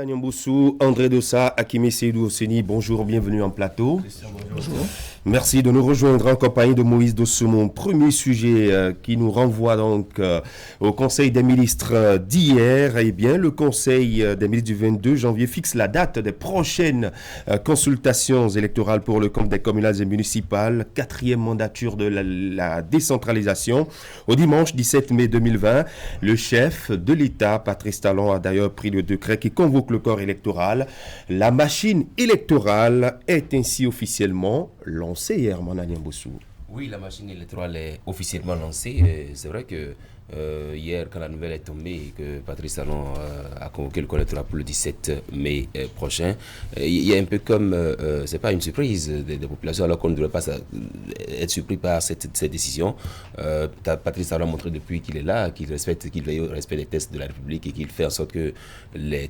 Mania Nyamboussou, André Dossa, Hakimi Seydou Osseni, bonjour, bienvenue en plateau. Bonjour. Merci de nous rejoindre en compagnie de Moïse Dossou. Premier sujet qui nous renvoie donc au Conseil des ministres d'hier. Eh bien, le Conseil des ministres du 22 janvier fixe la date des prochaines consultations électorales pour le compte des communales et municipales, 4e mandature de la décentralisation. Au dimanche 17 mai 2020, le chef de l'État, Patrice Talon, a d'ailleurs pris le décret qui convoque le corps électoral. La machine électorale est ainsi officiellement lancée hier, Mania Nyamboussou. Oui, la machine électorale est officiellement lancée. C'est vrai que hier, quand la nouvelle est tombée et que Patrice Talon a convoqué le corps électoral pour le 17 mai prochain, il y a un peu comme, c'est pas une surprise des populations, alors qu'on ne devrait pas être surpris par cette décision. Patrice Talon a montré depuis qu'il est là, qu'il veille au respect des textes de la République et qu'il fait en sorte que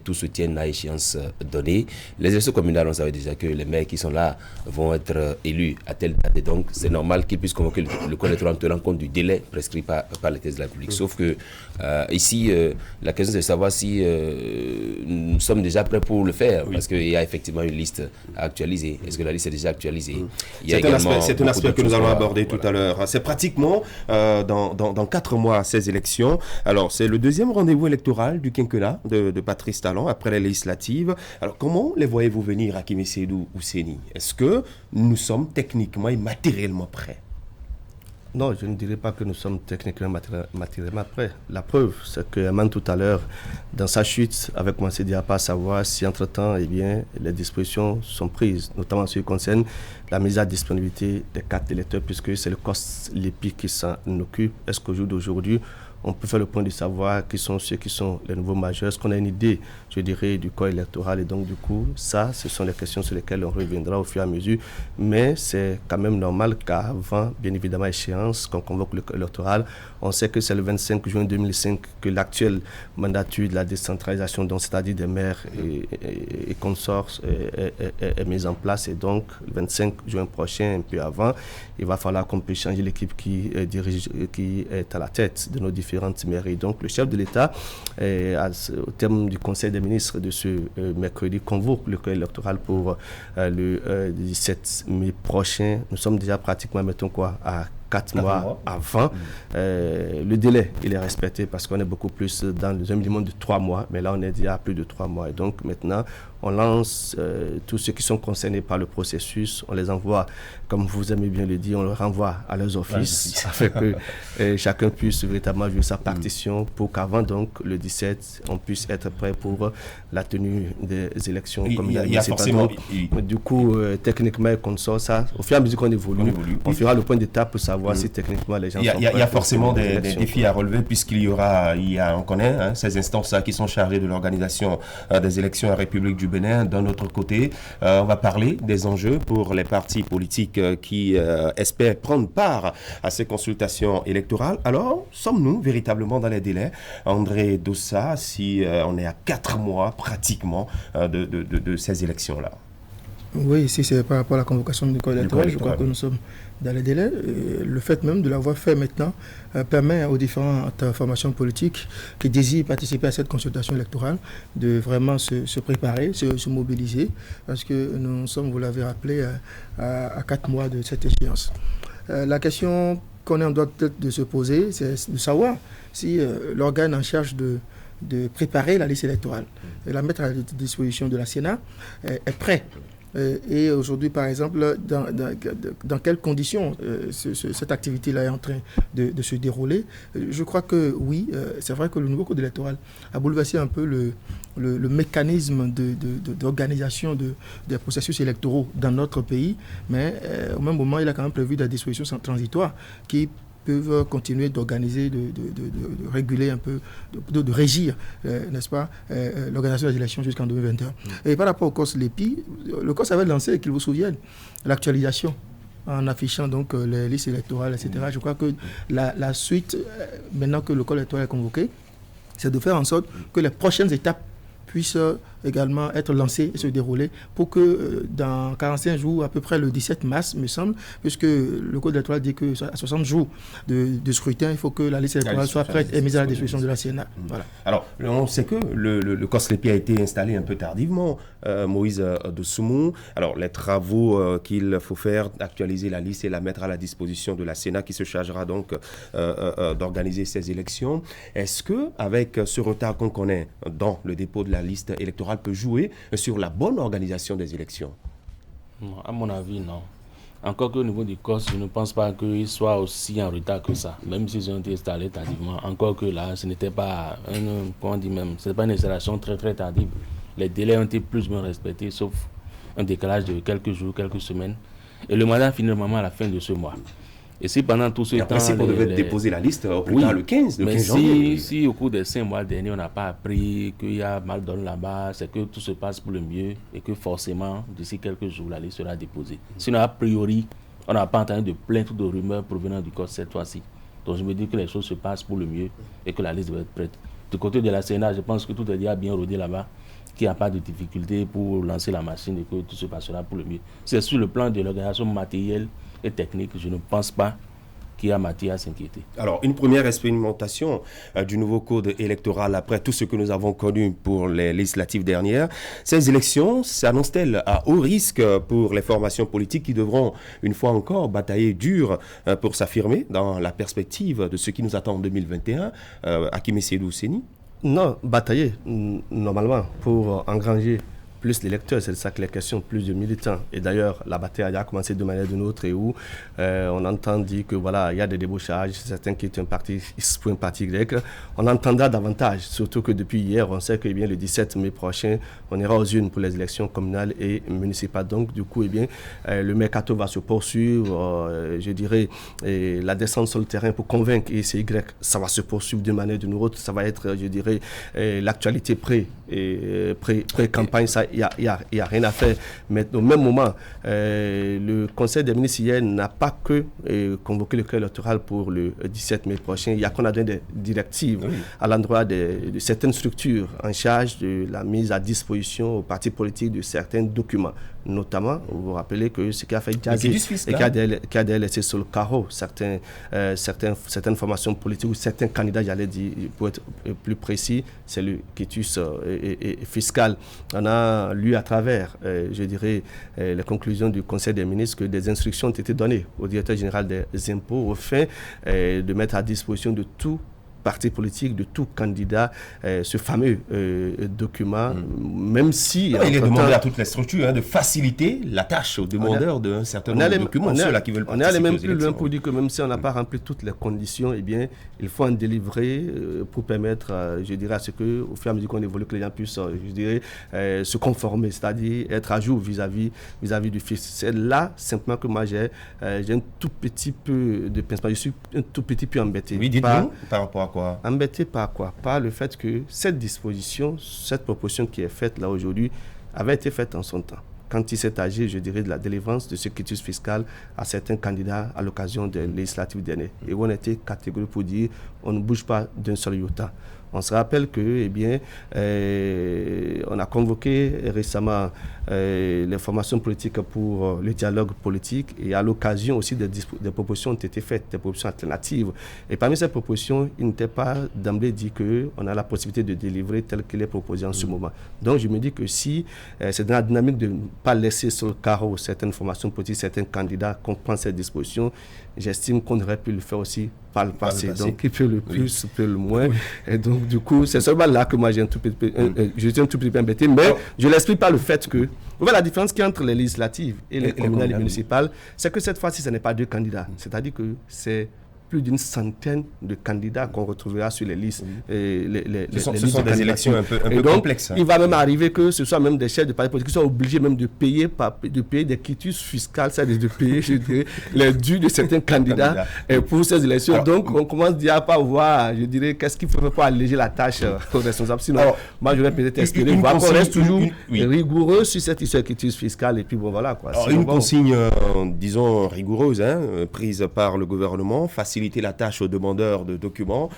tout se tienne à échéance donnée. Les élections communales, on savait déjà que les maires qui sont là vont être élus à telle date, et donc c'est normal qu'ils puissent convoquer le corps électoral en tenant compte du délai prescrit par les textes de la République. Sauf que ici, la question c'est de savoir si nous sommes déjà prêts pour le faire, parce qu'il y a effectivement une liste à actualiser. Est-ce que la liste est déjà actualisée? C'est un aspect que nous allons aborder tout à l'heure. C'est pratiquement dans 4 mois ces élections. Alors, c'est le deuxième rendez-vous électoral du quinquennat de Patrice Talon après les législatives. Alors, comment les voyez-vous venir, Hakimi Seydou Osseni? Est-ce que nous sommes techniquement et matériellement prêts? Non, je ne dirais pas que nous sommes techniquement matériellement prêts. La preuve, c'est que Herman tout à l'heure, dans sa chute avec Mansour Diapa, savoir si entre-temps, eh bien, les dispositions sont prises, notamment en ce qui concerne la mise à disponibilité des cartes d'électeurs, puisque c'est le COS l'EPI qui s'en occupe. Est-ce qu'au jour d'aujourd'hui, on peut faire le point de savoir qui sont ceux qui sont les nouveaux majeurs? Est-ce qu'on a une idée, je dirais, du corps électoral? Et donc, du coup, ça, ce sont les questions sur lesquelles on reviendra au fur et à mesure. Mais c'est quand même normal qu'avant, bien évidemment, échéance, qu'on convoque le corps électoral. On sait que c'est le 25 juin 2005 que l'actuelle mandature de la décentralisation, donc c'est-à-dire des maires et consorts, est mise en place. Et donc, le 25 juin prochain, un peu avant, il va falloir qu'on puisse changer l'équipe qui est à la tête de nos différentes mairies. Donc, le chef de l'État, au terme du Conseil des ministres de ce mercredi, convoque le corps électoral pour le 17 mai prochain. Nous sommes déjà pratiquement, mettons quoi, à 4 mois avant. Le délai, il est respecté parce qu'on est beaucoup plus dans un minimum de 3 mois, mais là, on est déjà à plus de 3 mois. Et donc, maintenant, on lance tous ceux qui sont concernés par le processus, on les envoie, comme vous aimez bien le dire, on les renvoie à leurs offices, afin que chacun puisse véritablement jouer sa partition pour qu'avant, donc, le 17, on puisse être prêt pour la tenue des élections. Il y a forcément... Du coup, techniquement, on sort ça, au fur et à mesure qu'on évolue, on fera le point d'étape pour savoir si techniquement les gens sont prêts. Il y a forcément des défis à relever, puisqu'il y aura, on connaît ces instances-là qui sont chargées de l'organisation des élections à la République du Bénin. D'un autre côté, on va parler des enjeux pour les partis politiques qui espèrent prendre part à ces consultations électorales. Alors, sommes-nous véritablement dans les délais, André Dossa, si on est à 4 mois pratiquement de ces élections-là? Oui, si c'est par rapport à la convocation du corps électoral, je crois que nous sommes dans les délais. Le fait même de l'avoir fait maintenant permet aux différentes formations politiques qui désirent participer à cette consultation électorale de vraiment se préparer, se mobiliser, parce que nous sommes, vous l'avez rappelé, à 4 mois de cette échéance. La question qu'on est en droit peut-être de se poser, c'est de savoir si l'organe en charge de préparer la liste électorale et la mettre à la disposition de la Sénat est prêt. Et aujourd'hui, par exemple, dans quelles conditions cette activité-là est en train de se dérouler? Je crois que oui, c'est vrai que le nouveau code électoral a bouleversé un peu le mécanisme d'organisation des processus électoraux dans notre pays, mais au même moment, il a quand même prévu des dispositions transitoires qui peuvent continuer d'organiser, de réguler un peu, de régir, n'est-ce pas, l'organisation des élections jusqu'en 2021. Et par rapport au COS l'EPI, le COS avait lancé, qu'il vous souvienne, l'actualisation en affichant donc les listes électorales, etc. Je crois que la suite, maintenant que le corps électoral est convoqué, c'est de faire en sorte que les prochaines étapes puissent également être lancé et se dérouler pour que dans 45 jours, à peu près le 17 mars, me semble, puisque le code électoral dit que à 60 jours de scrutin, il faut que la liste électorale soit prête et mise à la disposition de la Sénat. Voilà. Alors, on sait que le COSLEPI a été installé un peu tardivement, Moïse Dossoumo. Alors, les travaux qu'il faut faire, actualiser la liste et la mettre à la disposition de la Sénat qui se chargera donc d'organiser ces élections. Est-ce que, avec ce retard qu'on connaît dans le dépôt de la liste électorale, peut jouer sur la bonne organisation des élections? Non, à mon avis, non. Encore qu'au niveau du COS, je ne pense pas qu'ils soient aussi en retard que ça, même s'ils ont été installés tardivement. Encore que là, ce n'était pas, pas une installation très très tardive. Les délais ont été plus ou moins respectés, sauf un décalage de quelques jours, quelques semaines. Et le mandat finit normalement à la fin de ce mois. Et si pendant tout ce temps... on devait déposer la liste au plus tard le 15 janvier. Mais si au cours des 5 mois derniers, on n'a pas appris qu'il y a mal donné là-bas, c'est que tout se passe pour le mieux et que forcément, d'ici quelques jours, la liste sera déposée. Sinon, a priori, on n'a pas entendu de plaintes ou de rumeurs provenant du COS cette fois-ci. Donc je me dis que les choses se passent pour le mieux et que la liste doit être prête. Du côté de la Sénat, je pense que tout est déjà bien rodé là-bas, qu'il n'y a pas de difficulté pour lancer la machine et que tout se passera pour le mieux. C'est sur le plan de l'organisation matérielle et technique, je ne pense pas qu'il y a matière à s'inquiéter. Alors, une première expérimentation du nouveau code électoral après tout ce que nous avons connu pour les législatives dernières. Ces élections s'annoncent-elles à haut risque pour les formations politiques qui devront, une fois encore, batailler dur pour s'affirmer dans la perspective de ce qui nous attend en 2021? Hakim Seydou Seni? Non, batailler, normalement, pour engranger plus d'électeurs, c'est ça que les questions, plus de militants. Et d'ailleurs, la bataille a commencé de manière d'une autre et où on entend dire que voilà, il y a des débauchages, certains qui sont partis pour un parti grec. On entendra davantage, surtout que depuis hier, on sait que eh bien, le 17 mai prochain, on ira aux urnes pour les élections communales et municipales. Donc, du coup, eh bien, le mercato va se poursuivre, je dirais, la descente sur le terrain pour convaincre ICY, ça va se poursuivre d'une manière ou d'une autre. Ça va être, je dirais, l'actualité pré-campagne, ça, il n'y a rien à faire. Mais au même moment, le Conseil des ministres hier n'a pas que convoqué le corps électoral pour le 17 mai prochain. Il y a qu'on a donné des directives à l'endroit de certaines structures en charge de la mise à disposition aux partis politiques de certains documents. Notamment, vous vous rappelez que ce qui a fait Jazzy et qui a laissé sur le carreau certaines formations politiques ou certains candidats, j'allais dire, pour être plus précis, c'est le quitus fiscal. On a lu à travers, je dirais, les conclusions du Conseil des ministres que des instructions ont été données au directeur général des impôts au fin de mettre à disposition de tout parti politique, de tout candidat, ce fameux document, même si... il est demandé à toutes les structures de faciliter la tâche aux demandeurs d'un certain nombre de documents, ceux-là qui veulent participer. On est allé même plus loin pour dire que même si on n'a pas rempli toutes les conditions, eh bien, il faut en délivrer pour permettre, je dirais, à ce que, au fur et à mesure qu'on évolue, que les gens puissent, je dirais, se conformer, c'est-à-dire être à jour vis-à-vis du fisc. C'est là, simplement, que moi, j'ai un tout petit peu de pincement. Je suis un tout petit peu embêté. Oui, dites-nous, par rapport à quoi? Embêté par quoi? Par le fait que cette disposition, cette proposition qui est faite là aujourd'hui, avait été faite en son temps. Quand il s'est agi, je dirais, de la délivrance de ce quitus fiscal à certains candidats à l'occasion des législatives dernières. Et où on était catégorique pour dire on ne bouge pas d'un seul iota. On se rappelle que, eh bien, on a convoqué récemment les formations politiques pour le dialogue politique et à l'occasion aussi des propositions ont été faites, des propositions alternatives. Et parmi ces propositions, il n'était pas d'emblée dit qu'on a la possibilité de délivrer tel qu'il est proposé en ce moment. Donc je me dis que si c'est dans la dynamique de ne pas laisser sur le carreau certaines formations politiques, certains candidats qu'on prend cette disposition, j'estime qu'on aurait pu le faire aussi par le passé. Donc, qui peut le plus, peut le moins. Et donc, du coup, c'est seulement là que moi, j'ai je suis un tout petit peu embêté. Mais je ne l'explique pas le fait que... Vous voyez la différence qu'il y a entre les législatives et les communales et municipales, c'est que cette fois-ci, ce n'est pas 2 candidats. C'est-à-dire que c'est plus d'une centaine de candidats qu'on retrouvera sur les listes. Ce sont des élections un peu complexes. Il va même arriver que ce soit même des chefs de partis politiques qui soient obligés même de payer des quitus fiscaux, c'est-à-dire de payer, je dirais, les dus de certains candidats pour ces élections. Alors, donc, on commence déjà à pas voir, je dirais, qu'est-ce qu'il faut faire pour alléger la tâche aux responsables. Sinon, moi, j'aurais peut-être espéré voir qu'on reste toujours rigoureux sur cette histoire de quitus fiscal. Et puis, bon, voilà, quoi. Alors, une consigne, disons, rigoureuse, prise par le gouvernement, facile faciliter la tâche aux demandeurs de documents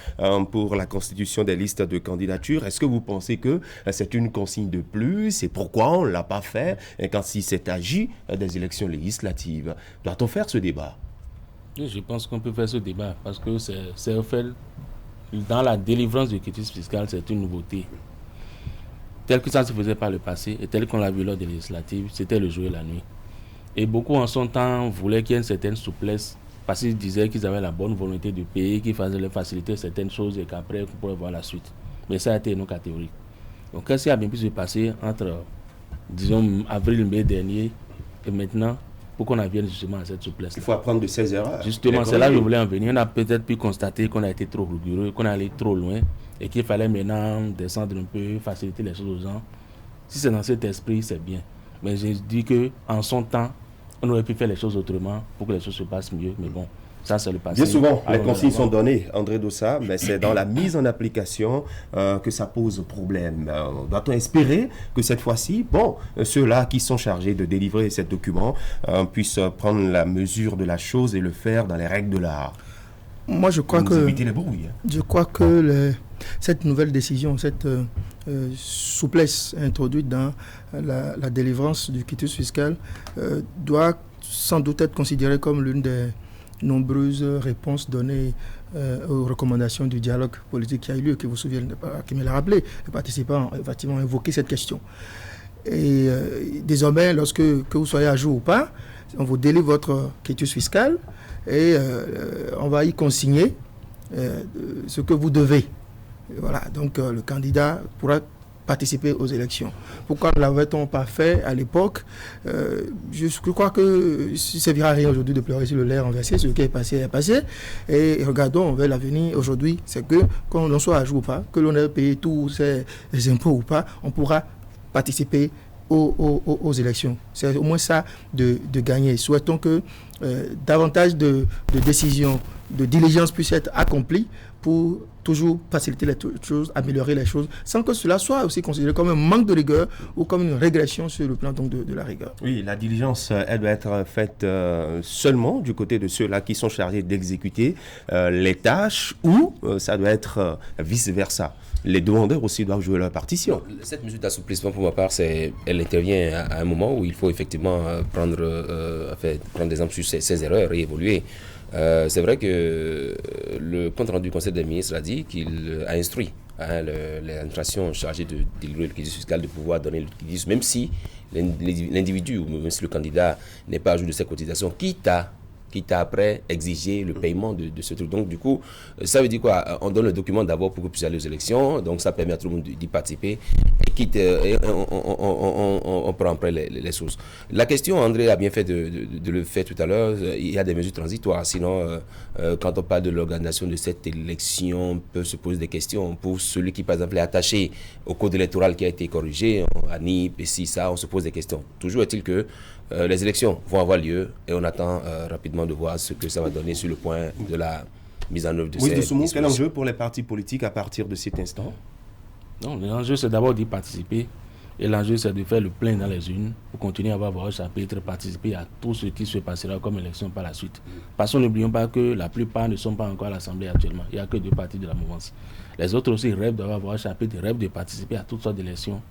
pour la constitution des listes de candidatures. Est-ce que vous pensez que c'est une consigne de plus et pourquoi on ne l'a pas fait quand il s'est agi des élections législatives? Doit-on faire ce débat? Je pense qu'on peut faire ce débat parce que c'est fait dans la délivrance du quitus fiscal, c'est une nouveauté. Tel que ça se faisait par le passé et tel qu'on l'a vu lors des législatives, c'était le jour et la nuit. Et beaucoup en son temps voulaient qu'il y ait une certaine souplesse parce qu'ils disaient qu'ils avaient la bonne volonté du pays, qu'il fallait leur faciliter certaines choses et qu'après on pourrait voir la suite. Mais ça a été une catégorie. Donc qu'est-ce qui a bien pu se passer entre, disons, avril-mai dernier et maintenant pour qu'on en vienne justement à cette souplesse? Il faut apprendre de ses erreurs. Justement, c'est là que je voulais en venir. On a peut-être pu constater qu'on a été trop rigoureux, qu'on est allé trop loin et qu'il fallait maintenant descendre un peu, faciliter les choses aux gens. Si c'est dans cet esprit, c'est bien. Mais je dis qu'en son temps, on aurait pu faire les choses autrement pour que les choses se passent mieux. Mais bon, ça c'est le passé. Bien souvent, les consignes sont données, André Dossa, mais c'est dans la mise en application que ça pose problème. Doit-on espérer que cette fois-ci, ceux-là qui sont chargés de délivrer ces documents puissent prendre la mesure de la chose et le faire dans les règles de l'art? Moi, je crois que éviter les brouilles. Je crois que cette nouvelle décision, cette souplesse introduite dans la délivrance du quitus fiscal doit sans doute être considérée comme l'une des nombreuses réponses données aux recommandations du dialogue politique qui a eu lieu, qui vous souvenez, qui me l'a rappelé. Les participants ont effectivement évoqué cette question. Et désormais, que vous soyez à jour ou pas, on vous délivre votre quitus fiscal et on va y consigner ce que vous devez. Et voilà, donc le candidat pourra participer aux élections. Pourquoi ne l'avait-on pas fait à l'époque? Je crois que ça ne servira à rien aujourd'hui de pleurer sur le lait renversé. Ce qui est passé. Et regardons vers l'avenir. Aujourd'hui, c'est que, qu'on en soit à jour ou pas, que l'on ait payé tous ses impôts ou pas, on pourra participer aux élections. C'est au moins ça de gagner. Souhaitons que davantage de décisions, de diligence puissent être accomplies pour toujours faciliter les choses, améliorer les choses, sans que cela soit aussi considéré comme un manque de rigueur ou comme une régression sur le plan donc, de la rigueur. Oui, la diligence, elle doit être faite seulement du côté de ceux-là qui sont chargés d'exécuter les tâches ou ça doit être vice-versa. Les demandeurs aussi doivent jouer leur partition. Cette mesure d'assouplissement, pour ma part, elle intervient à un moment où il faut effectivement prendre exemple sur ces erreurs et évoluer. C'est vrai que le compte-rendu du Conseil des ministres a dit qu'il a instruit les administrations chargées de délivrer le quitus fiscal de pouvoir donner le quitus, même si l'individu ou même si le candidat n'est pas à jour de ses cotisations, quitte à après exiger le paiement de ce truc. Donc du coup, ça veut dire quoi? On donne le document d'abord pour que puisse aller aux élections, donc ça permet à tout le monde d'y participer, et on prend après les choses. La question, André a bien fait de le faire tout à l'heure, il y a des mesures transitoires, sinon quand on parle de l'organisation de cette élection, on peut se poser des questions. Pour celui qui par exemple est attaché au code électoral qui a été corrigé, à NIP, et si ça, on se pose des questions. Toujours est-il que les élections vont avoir lieu et on attend rapidement de voir ce que ça va donner sur le point de la mise en œuvre de ces dispositions. Quel enjeu pour les partis politiques à partir de cet instant? Non, l'enjeu c'est d'abord d'y participer et l'enjeu c'est de faire le plein dans les urnes pour continuer à avoir un chapitre, participer à tout ce qui se passera comme élection par la suite. Parce que n'oublions pas que la plupart ne sont pas encore à l'Assemblée actuellement. Il n'y a que 2 partis de la mouvance. Les autres aussi rêvent d'avoir un chapitre, rêvent de participer à toutes sortes d'élections.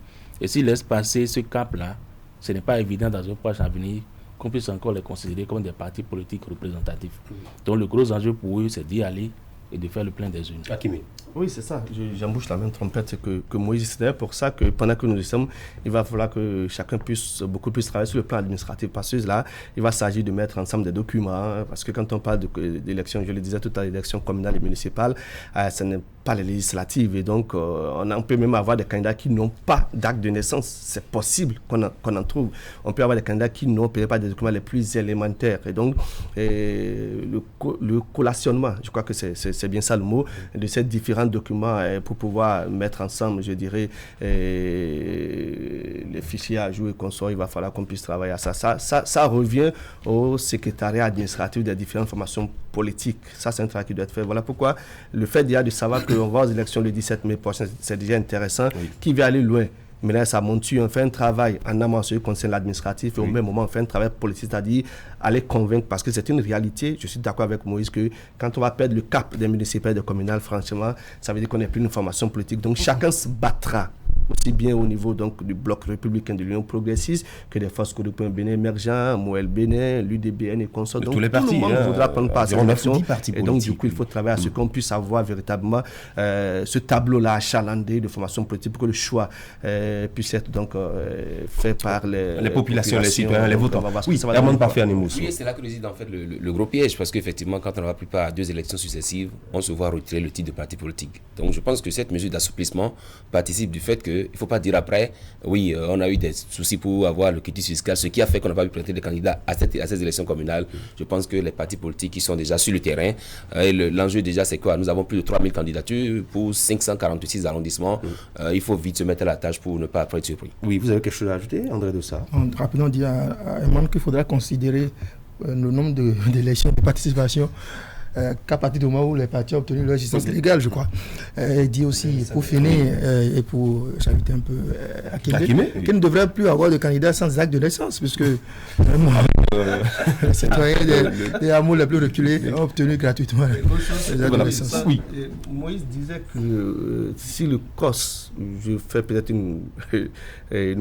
Et s'ils laissent passer ce cap-là, ce n'est pas évident dans un proche avenir qu'on puisse encore les considérer comme des partis politiques représentatifs. Donc le gros enjeu pour eux, c'est d'y aller et de faire le plein des urnes. Hakimi. Oui, c'est ça. J'embouche la même trompette que Moïse. C'est pour ça que pendant que nous y sommes, il va falloir que chacun puisse beaucoup plus travailler sur le plan administratif. Parce que là, il va s'agir de mettre ensemble des documents. Parce que quand on parle d'élections, je le disais tout à l'heure, l'élection communale et municipale, ce n'est pas les législatives. Et donc, on peut même avoir des candidats qui n'ont pas d'acte de naissance. C'est possible qu'on en trouve. On peut avoir des candidats qui n'ont pas des documents les plus élémentaires. Et donc, le collationnement, je crois que c'est bien ça le mot, de ces différents documents pour pouvoir mettre ensemble, je dirais, les fichiers à jour et consorts, il va falloir qu'on puisse travailler à ça. Ça revient au secrétariat administratif des différentes formations politiques. Ça, c'est un travail qui doit être fait. Voilà pourquoi le fait déjà de savoir qu'on va aux élections le 17 mai prochain, c'est déjà intéressant. Oui. Qui va aller loin? Maintenant, ça monture, on fait un travail en amont sur le conseil administratif et au même moment, on fait un travail politique, c'est-à-dire aller convaincre, parce que c'est une réalité. Je suis d'accord avec Moïse que quand on va perdre le cap des municipales et des communales, franchement, ça veut dire qu'on n'est plus une formation politique. Donc, chacun se battra aussi bien au niveau donc, du bloc républicain de l'Union progressiste que des forces Kodoupen Bénin émergents, Moël Bénin, l'UDBN et consorts. Donc, tous les partis, tout le monde voudra prendre part à cette élection. Et donc, du coup, il faut travailler à ce qu'on puisse avoir véritablement ce tableau-là achalandé de formation politique pour que le choix puisse être donc fait par les populations, les citoyens, les votants. Oui, ça va demander parfait à Nimoussou. Oui, c'est là que réside en fait le gros piège, parce qu'effectivement, quand on va plus pas à 2 élections successives, on se voit retirer le titre de parti politique. Donc, je pense que cette mesure d'assouplissement participe du fait qu'il ne faut pas dire après, oui, on a eu des soucis pour avoir le quitus fiscal, ce qui a fait qu'on n'a pas pu présenter des candidats à ces élections communales. Je pense que les partis politiques qui sont déjà sur le terrain, et l'enjeu déjà c'est quoi? Nous avons plus de 3000 candidatures pour 546 arrondissements. Il faut vite se mettre à la tâche pour ne pas être surpris. Oui, vous avez quelque chose à ajouter, André Dossat? Rapidement, on dit à Emmanuel qu'il faudra considérer le nombre d'élections, de participation qu'à partir du moment où les partis ont obtenu leur existence légale, je crois. Il dit aussi, pour finir, et pour s'inviter un peu à Akimé, qu'il ne devrait plus avoir de candidats sans acte de naissance, puisque les citoyens des hameaux les plus reculés ont obtenu gratuitement les actes de naissance. Oui. Moïse disait que si le COS, je fais peut-être une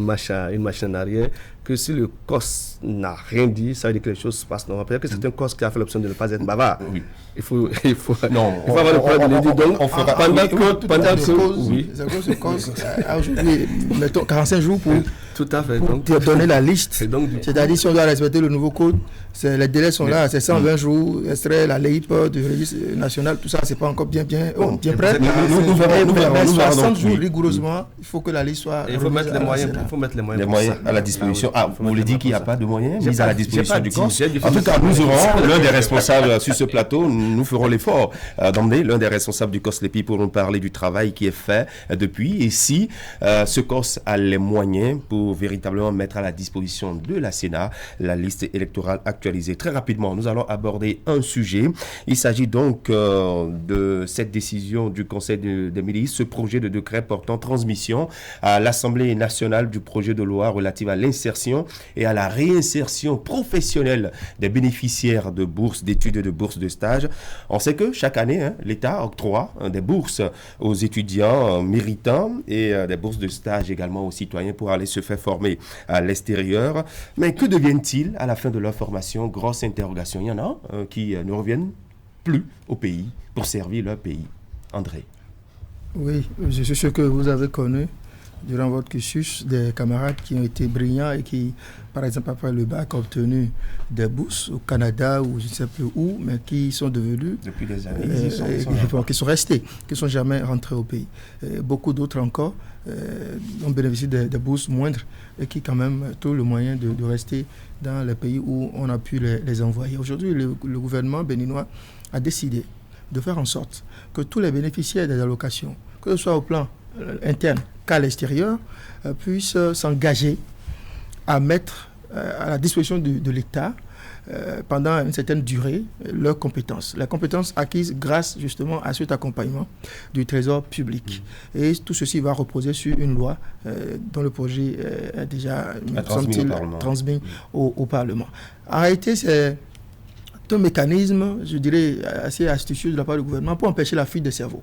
machine en arrière, que si le COS n'a rien dit, ça veut dire que les choses se passent normalement. Peut-être que c'est un COS qui a fait l'option de ne pas être bavard. Oui. Il faut avoir le problème de le dire. Donc, pendant que oui. Ce COS a aujourd'hui, mettons, 45 jours pour tout à fait. Pour te donner la liste. C'est-à-dire, si on doit respecter le nouveau code, les délais sont là, c'est 120 jours, extrait la LEIP du registre national, tout ça, c'est pas encore bien prêt. Nous verrons 60 jours rigoureusement, il faut que la liste soit. Il faut mettre les moyens à la disposition. Ah, vous voulez dire qu'il n'y a pas de moyens mis à la disposition du COS? En tout cas, nous aurons l'un des responsables sur ce plateau, nous ferons l'effort d'emmener l'un des responsables du COS Lépi pour nous parler du travail qui est fait depuis et si ce COS a les moyens pour véritablement mettre à la disposition de la Sénat la liste électorale actualisée. Très rapidement, nous allons aborder un sujet. Il s'agit donc de cette décision du Conseil des ministres, ce projet de décret portant transmission à l'Assemblée nationale du projet de loi relatif à l'insertion et à la réinsertion professionnelle des bénéficiaires de bourses d'études et de bourses de stage. On sait que chaque année, l'État octroie des bourses aux étudiants méritants et des bourses de stage également aux citoyens pour aller se faire former à l'extérieur. Mais que deviennent-ils à la fin de leur formation? Grosse interrogation. Il y en a qui ne reviennent plus au pays pour servir leur pays. André. Oui, je suis sûr que vous avez connu durant votre cursus des camarades qui ont été brillants et qui, par exemple, après le bac, ont obtenu des bourses au Canada ou je ne sais plus où, mais qui sont devenus... Depuis des années, qui sont restés, qui ne sont jamais rentrés au pays. Beaucoup d'autres encore ont bénéficié des bourses moindres et qui, quand même, trouvent le moyen de rester dans les pays où on a pu les envoyer. Aujourd'hui, le gouvernement béninois a décidé de faire en sorte que tous les bénéficiaires des allocations, que ce soit au plan interne qu'à l'extérieur, puissent s'engager à mettre à la disposition de l'État pendant une certaine durée leurs compétences. Les compétences acquises grâce justement à cet accompagnement du Trésor public. Et tout ceci va reposer sur une loi dont le projet est déjà transmis au Parlement. En réalité, c'est un mécanisme, je dirais, assez astucieux de la part du gouvernement pour empêcher la fuite des cerveaux.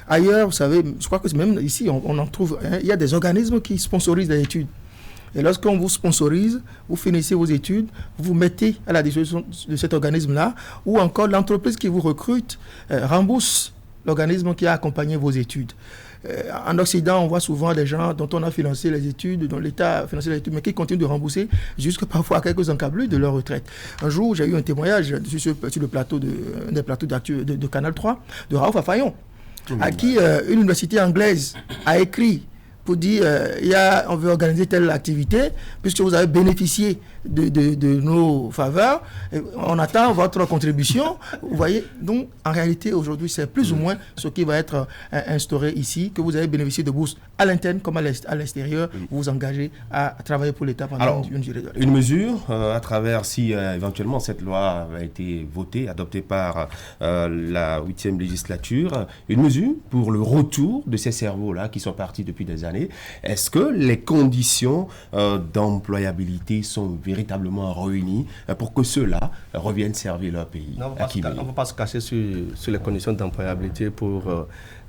Ailleurs, vous savez, je crois que même ici, on en trouve, il y a des organismes qui sponsorisent des études. Et lorsqu'on vous sponsorise, vous finissez vos études, vous vous mettez à la disposition de cet organisme-là, ou encore l'entreprise qui vous recrute rembourse l'organisme qui a accompagné vos études. En Occident, on voit souvent des gens dont on a financé les études, dont l'État a financé les études, mais qui continuent de rembourser jusque parfois à quelques encablures de leur retraite. Un jour, j'ai eu un témoignage sur le plateau des plateaux de Canal 3 de Raouf Afayon, à qui une université anglaise a écrit pour dire on veut organiser telle activité, puisque vous avez bénéficié de nos faveurs, on attend votre contribution. Vous voyez, donc en réalité aujourd'hui c'est plus ou moins ce qui va être instauré ici, que vous avez bénéficié de bourses à l'interne comme à l'extérieur, vous vous engagez à travailler pour l'État pendant une durée de une mesure à travers, si éventuellement cette loi a été votée, adoptée par la 8e législature, une mesure pour le retour de ces cerveaux-là qui sont partis depuis des années années. Est-ce que les conditions d'employabilité sont véritablement réunies pour que ceux-là reviennent servir leur pays? Non, on ne va pas se cacher sur les conditions d'employabilité pour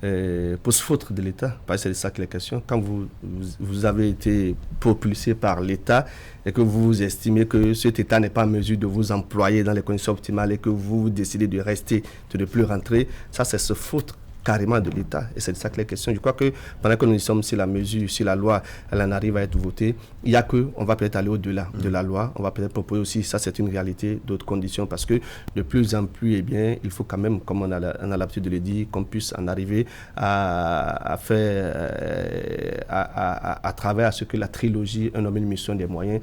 se foutre de l'État. Parce que c'est de ça qu'il est question. Quand vous avez été propulsé par l'État et que vous estimez que cet État n'est pas en mesure de vous employer dans les conditions optimales et que vous décidez de rester, de ne plus rentrer, ça c'est se foutre carrément de l'État. Et c'est de ça que les questions. Je crois que pendant que nous sommes sur la mesure, si la loi, elle en arrive à être votée, il y a que, on va peut-être aller au-delà de la loi. On va peut-être proposer aussi, ça c'est une réalité, d'autres conditions, parce que de plus en plus, eh bien, il faut quand même, comme on a l'habitude de le dire, qu'on puisse en arriver à faire, à travers à ce que la trilogie, un homme, une mission, des moyens,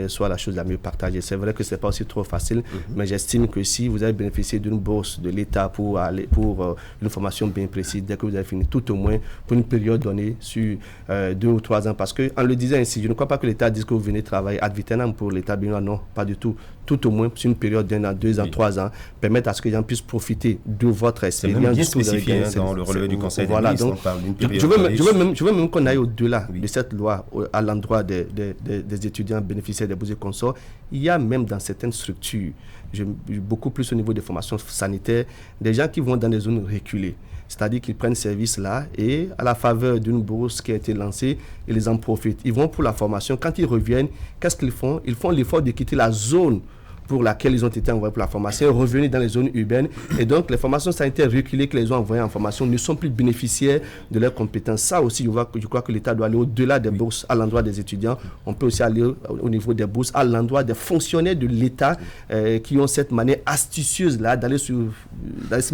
soit la chose la mieux partagée. C'est vrai que c'est pas aussi trop facile, mais j'estime que si vous avez bénéficié d'une bourse de l'État pour une formation bien précise, dès que vous avez fini, tout au moins pour une période donnée sur 2 ou 3 ans, parce qu'en le disant ainsi, je ne crois pas que l'État dise que vous venez travailler ad vitam pour l'État béninois, non, pas du tout. Tout au moins sur une période d'1 an, 2 ans, 3 ans, permettre à ce que les gens puissent profiter de votre expérience. C'est même bien spécifié dans le relevé du Conseil des ministres. Donc, je veux même qu'on aille au-delà de cette loi à l'endroit des étudiants bénéficiaires des bourses et consorts. Il y a même dans certaines structures, beaucoup plus au niveau des formations sanitaires, des gens qui vont dans des zones reculées. C'est-à-dire qu'ils prennent service là et à la faveur d'une bourse qui a été lancée, ils en profitent. Ils vont pour la formation. Quand ils reviennent, qu'est-ce qu'ils font? Ils font l'effort de quitter la zone pour laquelle ils ont été envoyés pour la formation, revenir dans les zones urbaines. Et donc, les formations sanitaires reculées que les ont envoyées en formation ne sont plus bénéficiaires de leurs compétences. Ça aussi, je crois que l'État doit aller au-delà des bourses à l'endroit des étudiants. On peut aussi aller au niveau des bourses à l'endroit des fonctionnaires de l'État qui ont cette manière astucieuse-là d'aller se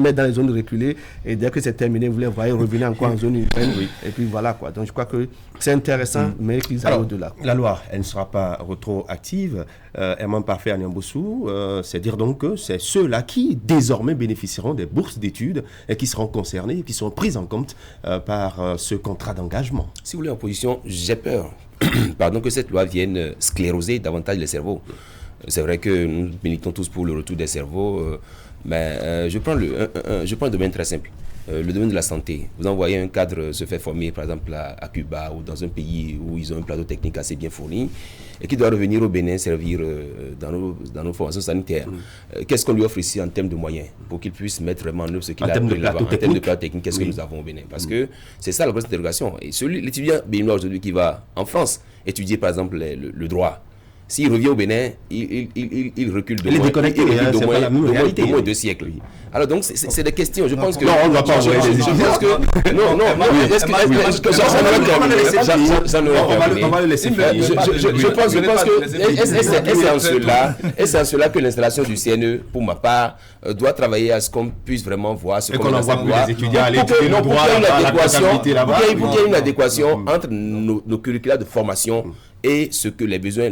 mettre dans les zones reculées. Et dès que c'est terminé, vous les voyez revenir encore en zone urbaine. Et puis voilà quoi. Donc, je crois que c'est intéressant, mais qu'ils aillent au-delà. La loi, elle ne sera pas rétroactive. Herman Parfait à Niamboussou, c'est dire donc que c'est ceux-là qui désormais bénéficieront des bourses d'études et qui seront concernés et qui seront pris en compte par ce contrat d'engagement. Si vous voulez, en position, j'ai peur que cette loi vienne scléroser davantage les cerveaux. C'est vrai que nous militons tous pour le retour des cerveaux, mais je prends un domaine très simple. Le domaine de la santé. Vous envoyez un cadre se faire former, par exemple, à Cuba ou dans un pays où ils ont un plateau technique assez bien fourni et qui doit revenir au Bénin servir dans nos formations sanitaires. Qu'est-ce qu'on lui offre ici en termes de moyens pour qu'il puisse mettre vraiment en œuvre ce qu'il a appris là-bas? En termes de plateau technique, qu'est-ce que nous avons au Bénin? Parce que c'est ça la grosse interrogation. Et l'étudiant béninois aujourd'hui qui va en France étudier, par exemple, le droit, s'il revient au Bénin, il recule de moins 2 siècles. Alors donc, c'est des questions. Je pense que... Non, on ne va pas envoyer des étudiants. On va le laisser faire. Je pense que... Et c'est en cela que l'installation du CNE, pour ma part, doit travailler à ce qu'on puisse vraiment voir ce qu'on envoie pour les étudiants à l'étudier le droit, pour qu'il y ait une adéquation entre nos curricula de formation et ce que les besoins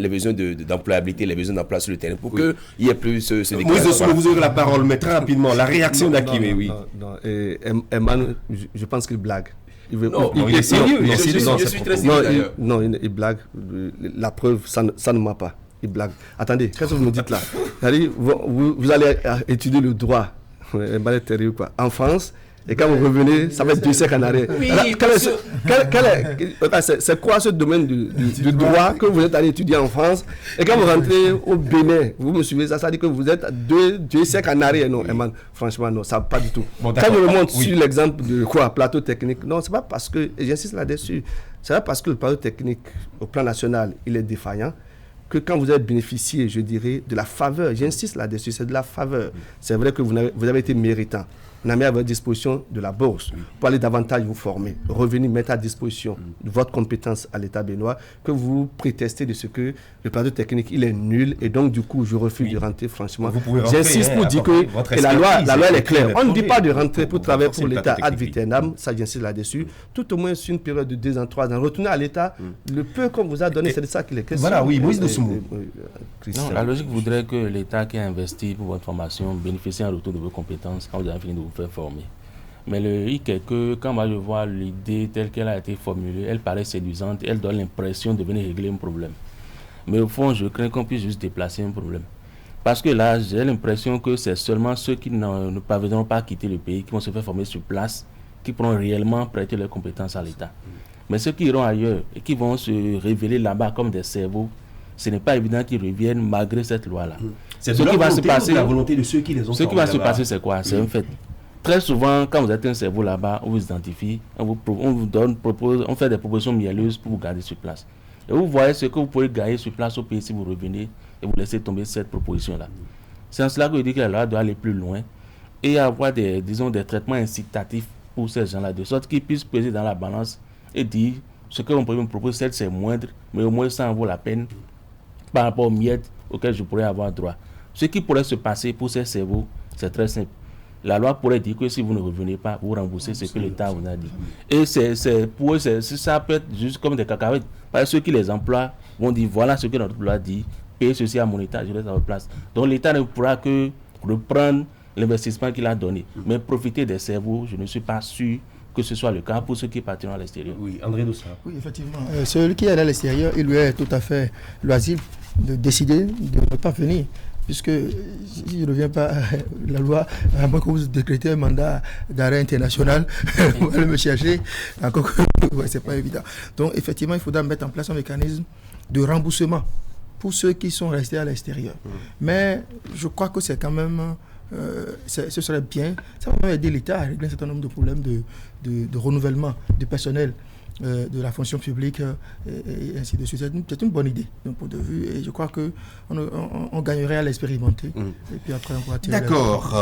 d'employabilité, les besoins d'emploi sur le terrain, pour qu'il y ait plus ce décalage. Vous aurez la parole, mais très rapidement, la réaction d'Akimé, oui. Emmanuel, je pense qu'il blague. Il est sérieux. Je suis très sérieux d'ailleurs. Non, il blague. La preuve, ça ne m'a pas. Il blague. Attendez, qu'est-ce que vous me dites là? Vous allez étudier le droit. Emmanuel est sérieux quoi. En France. Et quand vous revenez, ça va être 2 siècles en arrière. Oui, c'est quoi ce domaine du droit que vous êtes allé étudier en France? Et quand vous rentrez au Bénin, vous me suivez, ça veut dire que vous êtes 2 siècles en arrière. Non, Eman, franchement, non, ça pas du tout. Quand je remonte sur l'exemple de plateau technique, non, c'est pas parce que, et j'insiste là-dessus, c'est pas parce que le plateau technique, au plan national, il est défaillant, que quand vous avez bénéficié, je dirais, de la faveur, j'insiste là-dessus, c'est de la faveur. C'est vrai que vous avez été méritant. On a mis à votre disposition de la bourse pour aller davantage vous former, revenir mettre à disposition de votre compétence à l'État béninois, que vous prétestez de ce que le plateau technique il est nul et donc du coup je refuse de rentrer franchement. J'insiste pour dire que la loi elle est claire. On ne dit pas de rentrer pour travailler pour l'État ad vitam, ça j'insiste là-dessus. Tout au moins sur une période de 2 ans, 3 ans, retourner à l'État, le peu qu'on vous a donné, c'est de ça qu'il est question. Voilà, oui, Moïse Dossoumo. Non, la logique voudrait que l'État qui a investi pour votre formation bénéficie en retour de vos compétences quand vous avez fini de vous faire former. Mais le hic est que quand moi je vois l'idée telle qu'elle a été formulée, elle paraît séduisante, elle donne l'impression de venir régler un problème. Mais au fond, je crains qu'on puisse juste déplacer un problème. Parce que là, j'ai l'impression que c'est seulement ceux qui ne parviendront pas à quitter le pays, qui vont se faire former sur place, qui pourront réellement prêter leurs compétences à l'État. Mais ceux qui iront ailleurs et qui vont se révéler là-bas comme des cerveaux, ce n'est pas évident qu'ils reviennent malgré cette loi-là. C'est ce qui va se passer, la volonté de ceux qui les ont Ce qui va se passer, c'est quoi? C'est un fait. Très souvent, quand vous êtes un cerveau là-bas, on vous identifie, on vous fait des propositions mielleuses pour vous garder sur place. Et vous voyez ce que vous pouvez gagner sur place au pays si vous revenez et vous laissez tomber cette proposition-là. C'est en cela que je dis que la loi doit aller plus loin et avoir des traitements incitatifs pour ces gens-là, de sorte qu'ils puissent peser dans la balance et dire ce que l'on peut me proposer, certes c'est moindre, mais au moins ça en vaut la peine par rapport aux miettes auxquelles je pourrais avoir droit. Ce qui pourrait se passer pour ces cerveaux, c'est très simple. La loi pourrait dire que si vous ne revenez pas, vous remboursez ce que l'État vous a dit. Et pour eux, ça peut être juste comme des cacahuètes. Parce que ceux qui les emploient vont dire voilà ce que notre loi dit, payez ceci à mon État, je reste à votre place. Donc l'État ne pourra que reprendre l'investissement qu'il a donné. Mais profiter des cerveaux, je ne suis pas sûr que ce soit le cas pour ceux qui partiront à l'extérieur. Oui, André Doussa. Oui, effectivement. Celui qui est à l'extérieur, il lui est tout à fait loisible de décider de ne pas venir. Puisque si je ne reviens pas, la loi, à moins que vous décrétez un mandat d'arrêt international, vous allez me chercher, encore que ce n'est pas évident. Donc effectivement, il faudra mettre en place un mécanisme de remboursement pour ceux qui sont restés à l'extérieur. Mais je crois que c'est quand même, ce serait bien, ça va même aider l'État à régler un certain nombre de problèmes de renouvellement du personnel de la fonction publique et ainsi de suite. C'est une bonne idée d'un point de vue et je crois qu'on gagnerait à l'expérimenter. Et puis après on pourra tirer. D'accord.